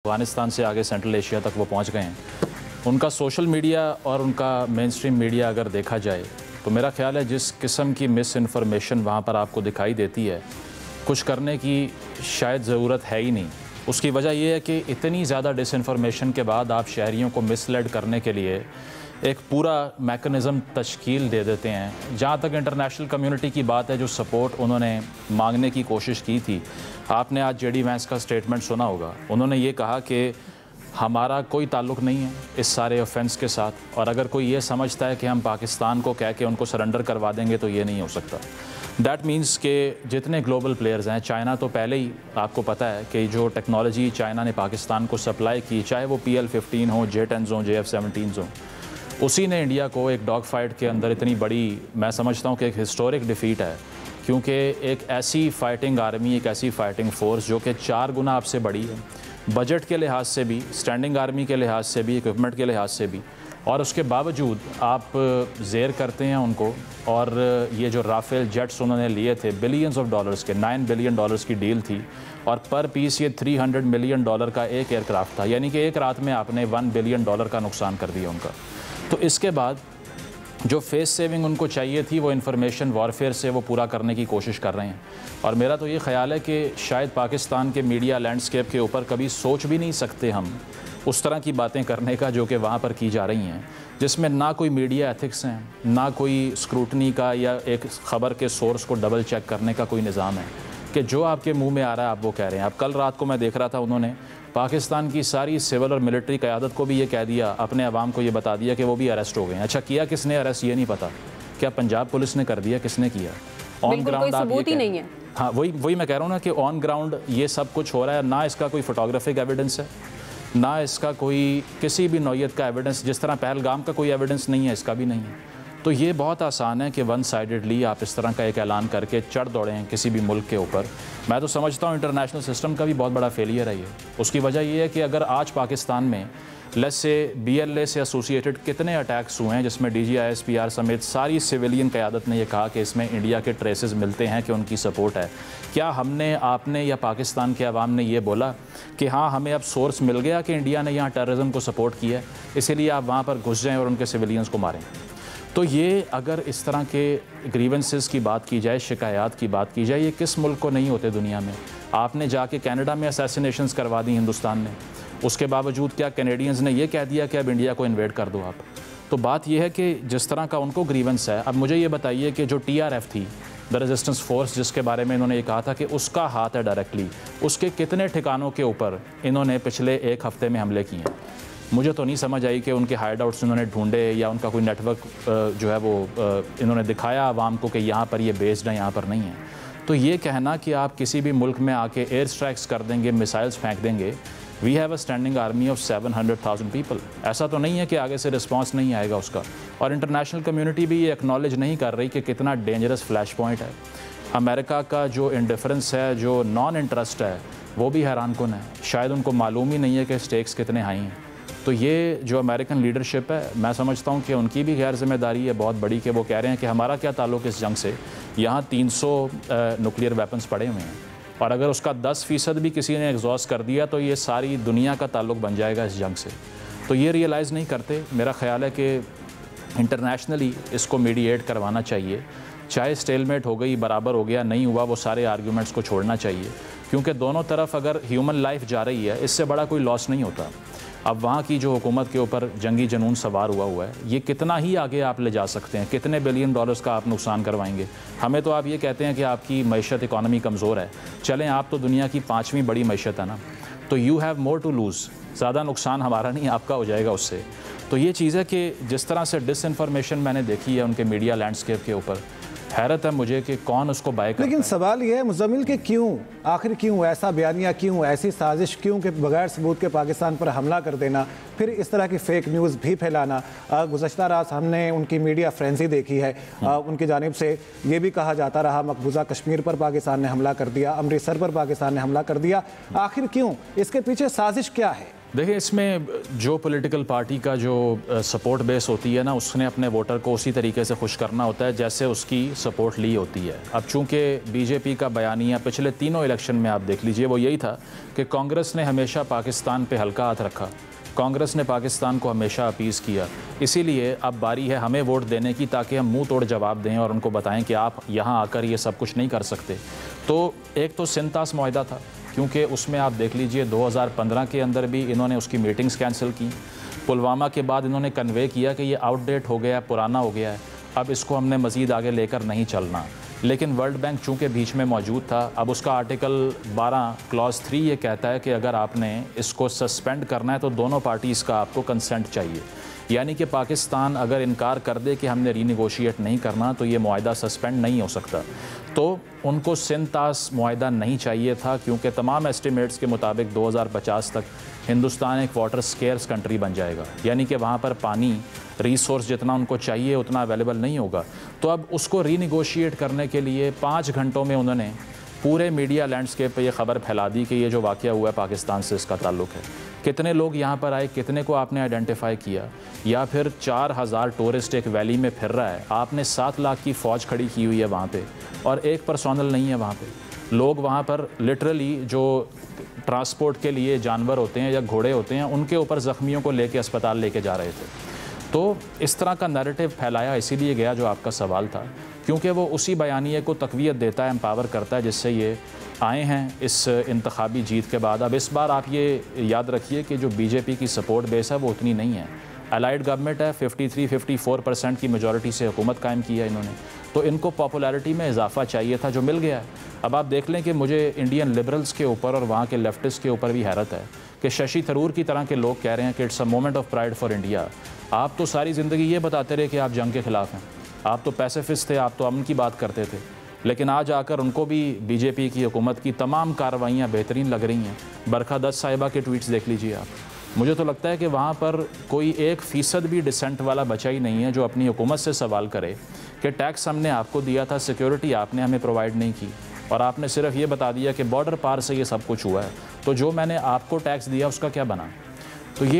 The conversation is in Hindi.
अफ़गानिस्तान से आगे सेंट्रल एशिया तक वो पहुंच गए हैं। उनका सोशल मीडिया और उनका मेन स्ट्रीम मीडिया अगर देखा जाए तो मेरा ख्याल है जिस किस्म की मिस इन्फॉर्मेशन वहाँ पर आपको दिखाई देती है, कुछ करने की शायद ज़रूरत है ही नहीं। उसकी वजह यह है कि इतनी ज़्यादा डिसइंफॉर्मेशन के बाद आप शहरियों को मिसलेड करने के लिए एक पूरा मैकेनिज़्म तश्कील दे देते हैं। जहाँ तक इंटरनेशनल कम्युनिटी की बात है, जो सपोर्ट उन्होंने मांगने की कोशिश की थी, आपने आज जेडी वैंस का स्टेटमेंट सुना होगा। उन्होंने ये कहा कि हमारा कोई ताल्लुक़ नहीं है इस सारे ऑफेंस के साथ, और अगर कोई ये समझता है कि हम पाकिस्तान को कह के उनको सरेंडर करवा देंगे तो ये नहीं हो सकता। दैट मीन्स के जितने ग्लोबल प्लेयर्स हैं, चाइना तो पहले ही आपको पता है कि जो टेक्नोलॉजी चाइना ने पाकिस्तान को सप्लाई की, चाहे वो PL-15 हो, J-10s हो, JF-17s हो, उसी ने इंडिया को एक डॉग फाइट के अंदर इतनी बड़ी, मैं समझता हूँ कि एक हिस्टोरिक डिफ़ीट है। क्योंकि एक ऐसी फाइटिंग आर्मी, एक ऐसी फाइटिंग फोर्स जो कि 4 गुना आपसे बड़ी है, बजट के लिहाज से भी, स्टैंडिंग आर्मी के लिहाज से भी, इक्विपमेंट के लिहाज से भी, और उसके बावजूद आप ज़ेर करते हैं उनको। और ये जो राफेल जेट्स उन्होंने लिए थे बिलियंस ऑफ डॉलर्स के, $9 बिलियन की डील थी, और पर पीस ये $300 मिलियन का एक एयरक्राफ्ट था। यानी कि एक रात में आपने $1 बिलियन का नुकसान कर दिया उनका। तो इसके बाद जो फेस सेविंग उनको चाहिए थी, वो इन्फॉर्मेशन वॉरफेयर से वो पूरा करने की कोशिश कर रहे हैं। और मेरा तो ये ख्याल है कि शायद पाकिस्तान के मीडिया लैंडस्केप के ऊपर कभी सोच भी नहीं सकते हम उस तरह की बातें करने का जो कि वहाँ पर की जा रही हैं, जिसमें ना कोई मीडिया एथिक्स हैं, ना कोई स्क्रूटनी का या एक ख़बर के सोर्स को डबल चेक करने का कोई निज़ाम है कि जो आपके मुंह में आ रहा है आप वो कह रहे हैं। अब कल रात को मैं देख रहा था, उन्होंने पाकिस्तान की सारी सिविल और मिलिट्री क़यादत को भी ये कह दिया, अपने अवाम को ये बता दिया कि वो भी अरेस्ट हो गए हैं। अच्छा, किया किसने अरेस्ट ये नहीं पता, क्या पंजाब पुलिस ने कर दिया, किसने किया? ऑन ग्राउंड आप ये नहीं है। हाँ, वही मैं कह रहा हूँ ना कि ऑन ग्राउंड ये सब कुछ हो रहा है। ना इसका कोई फोटोग्राफिक एविडेंस है, ना इसका कोई किसी भी नौयत का एविडेंस, जिस तरह पहलगाम का कोई एविडेंस नहीं है, इसका भी नहीं है। तो ये बहुत आसान है कि वन साइडेडली आप इस तरह का एक ऐलान करके चढ़ दौड़ें किसी भी मुल्क के ऊपर। मैं तो समझता हूँ इंटरनेशनल सिस्टम का भी बहुत बड़ा फेलियर है ये। उसकी वजह ये है कि अगर आज पाकिस्तान में लेट्स से BLA से एसोसिएटेड कितने अटैक्स हुए हैं, जिसमें DGI-SPR समेत सारी सिविलियन क़यादत ने यह कहा कि इसमें इंडिया के ट्रेसेस मिलते हैं कि उनकी सपोर्ट है, क्या हमने, आपने या पाकिस्तान के अवाम ने ये बोला कि हाँ हमें अब सोर्स मिल गया कि इंडिया ने यहाँ टेररिज्म को सपोर्ट किया है, इसीलिए आप वहाँ पर घुस जाएँ और उनके सिविलियंस को मारें? तो ये अगर इस तरह के ग्रीवेंसेस की बात की जाए, शिकायत की बात की जाए, ये किस मुल्क को नहीं होते दुनिया में? आपने जाके कनाडा में असैसिनेशंस करवा दी हिंदुस्तान ने, उसके बावजूद क्या कैनेडियंस ने ये कह दिया कि अब इंडिया को इन्वेड कर दो आप? तो बात यह है कि जिस तरह का उनको ग्रीवेंस है, अब मुझे ये बताइए कि जो TRF थी, द रेजिस्टेंस फोर्स, जिसके बारे में इन्होंने ये कहा था कि उसका हाथ है डायरेक्टली, उसके कितने ठिकानों के ऊपर इन्होंने पिछले 1 हफ़्ते में हमले किए हैं? मुझे तो नहीं समझ आई कि उनके हाइड आउट्स उन्होंने ढूंढे या उनका कोई नेटवर्क जो है वो इन्होंने दिखाया आवाम को कि यहाँ पर ये बेस्ड है, यहाँ पर नहीं है। तो ये कहना कि आप किसी भी मुल्क में आके एयर स्ट्राइक्स कर देंगे, मिसाइल्स फेंक देंगे, we have a standing army of 700,000 people, ऐसा तो नहीं है कि आगे से रिस्पॉन्स नहीं आएगा उसका। और इंटरनेशनल कम्युनिटी भी ये एक्नॉलेज नहीं कर रही कि कितना डेंजरस फ्लैश पॉइंट है। अमेरिका का जो इंडिफरेंस है, जो नॉन इंटरेस्ट है, वो भी हैरान कुन है। शायद उनको मालूम ही नहीं है कि स्टेक्स कितने हाई हैं। तो ये जो अमेरिकन लीडरशिप है, मैं समझता हूँ कि उनकी भी गैर जिम्मेदारी है बहुत बड़ी कि वो कह रहे हैं कि हमारा क्या ताल्लुक़ इस जंग से, यहाँ 300 न्यूक्लियर वेपन्स पड़े हुए हैं, और अगर उसका 10% भी किसी ने एग्जॉस्ट कर दिया तो ये सारी दुनिया का ताल्लुक़ बन जाएगा इस जंग से। तो ये रियलाइज़ नहीं करते। मेरा ख़्याल है कि इंटरनेशनली इसको मीडिएट करवाना चाहिए, चाहे स्टेलमेट हो गई, बराबर हो गया, नहीं हुआ, वो सारे आर्ग्यूमेंट्स को छोड़ना चाहिए, क्योंकि दोनों तरफ अगर ह्यूमन लाइफ जा रही है, इससे बड़ा कोई लॉस नहीं होता। अब वहाँ की जो हुकूमत के ऊपर जंगी जनून सवार हुआ है, ये कितना ही आगे आप ले जा सकते हैं, कितने बिलियन डॉलर्स का आप नुकसान करवाएंगे? हमें तो आप ये कहते हैं कि आपकी मईशत इकॉनमी कमज़ोर है, चलें आप तो दुनिया की 5वीं बड़ी मईशत है ना, तो you have more to lose, ज़्यादा नुकसान हमारा नहीं आपका हो जाएगा उससे। तो ये चीज़ है कि जिस तरह से डिसइंफॉर्मेशन मैंने देखी है उनके मीडिया लैंडस्केप के ऊपर, हैरत है मुझे कि कौन उसको बाय करता है। लेकिन सवाल ये है मुज़म्मिल कि क्यों, आखिर क्यों ऐसा बयानिया, क्यों ऐसी साजिश, क्यों कि बगैर सबूत के पाकिस्तान पर हमला कर देना, फिर इस तरह की फेक न्यूज़ भी फैलाना। गुज़श्ता रात हमने उनकी मीडिया फ्रेंजी देखी है, उनकी जानिब से ये भी कहा जाता रहा मकबूजा कश्मीर पर पाकिस्तान ने हमला कर दिया, अमृतसर पर पाकिस्तान ने हमला कर दिया। आखिर क्यों, इसके पीछे साजिश क्या है? देखिए, इसमें जो पॉलिटिकल पार्टी का जो सपोर्ट बेस होती है ना, उसने अपने वोटर को उसी तरीके से खुश करना होता है जैसे उसकी सपोर्ट ली होती है। अब चूंकि बीजेपी का बयानिया पिछले तीनों इलेक्शन में आप देख लीजिए, वो यही था कि कांग्रेस ने हमेशा पाकिस्तान पे हल्का हाथ रखा, कांग्रेस ने पाकिस्तान को हमेशा अपीज़ किया। इसीलिए अब बारी है हमें वोट देने की, ताकि हम मुंह तोड़ जवाब दें और उनको बताएं कि आप यहाँ आकर ये सब कुछ नहीं कर सकते। तो एक तो सिंतास मुआहदा था, क्योंकि उसमें आप देख लीजिए 2015 के अंदर भी इन्होंने उसकी मीटिंग्स कैंसिल की। पुलवामा के बाद इन्होंने कन्वे किया कि ये आउटडेट हो गया, पुराना हो गया है, अब इसको हमने मज़ीद आगे लेकर नहीं चलना। लेकिन वर्ल्ड बैंक चूँकि बीच में मौजूद था, अब उसका आर्टिकल 12 क्लॉज 3 ये कहता है कि अगर आपने इसको सस्पेंड करना है तो दोनों पार्टीज़ का आपको कंसेंट चाहिए। यानी कि पाकिस्तान अगर इनकार कर दे कि हमने रीनिगोशिएट नहीं करना तो ये मुआहदा सस्पेंड नहीं हो सकता। तो उनको सिंतास मुआहदा नहीं चाहिए था, क्योंकि तमाम एस्टिमेट्स के मुताबिक 2050 तक हिंदुस्तान एक वाटर स्केर्स कंट्री बन जाएगा, यानी कि वहाँ पर पानी रिसोर्स जितना उनको चाहिए उतना अवेलेबल नहीं होगा। तो अब उसको रीनिगोशिएट करने के लिए 5 घंटों में उन्होंने पूरे मीडिया लैंडस्केप पे ये खबर फैला दी कि ये जो वाक़या हुआ है पाकिस्तान से इसका ताल्लुक़ है। कितने लोग यहाँ पर आए, कितने को आपने आइडेंटिफाई किया, या फिर 4000 टूरिस्ट एक वैली में फिर रहा है, आपने 7 लाख की फ़ौज खड़ी की हुई है वहाँ पे और एक पर्सोनल नहीं है वहाँ पे। लोग वहाँ पर लिटरली जो ट्रांसपोर्ट के लिए जानवर होते हैं या घोड़े होते हैं, उनके ऊपर ज़ख्मियों को लेके अस्पताल लेके जा रहे थे। तो इस तरह का नैरेटिव फैलाया इसीलिए गया, जो आपका सवाल था, क्योंकि वो उसी बयानिए को तक़वियत देता है, एम्पावर करता है, जिससे ये आए हैं इस इंतखाबी जीत के बाद। अब इस बार आप ये याद रखिए कि जो बीजेपी की सपोर्ट बेस है वो उतनी नहीं है। अलाइड गवर्नमेंट है, 53-54% की मेजॉरिटी से हुकूमत कायम की है इन्होंने, तो इनको पॉपुलैरिटी में इजाफा चाहिए था, जो मिल गया है। अब आप देख लें कि मुझे इंडियन लिबरल्स के ऊपर और वहाँ के लेफ्टिस्ट के ऊपर भी हैरत है कि शशि थरूर की तरह के लोग कह रहे हैं कि it's a moment of pride for India. आप तो सारी ज़िंदगी ये बताते रहे कि आप जंग के ख़िलाफ़ हैं, आप तो पैसिफिस्ट थे, आप तो अमन की बात करते थे, लेकिन आज आकर उनको भी बीजेपी की हुकूमत की तमाम कार्रवाइयाँ बेहतरीन लग रही हैं। बरखा दत्त साहिबा के ट्वीट्स देख लीजिए आप। मुझे तो लगता है कि वहाँ पर कोई 1% भी डिसेंट वाला बचा ही नहीं है जो अपनी हुकूमत से सवाल करे कि टैक्स हमने आपको दिया था, सिक्योरिटी आपने हमें प्रोवाइड नहीं की, और आपने सिर्फ ये बता दिया कि बॉर्डर पार से ये सब कुछ हुआ है, तो जो मैंने आपको टैक्स दिया उसका क्या बना। तो ये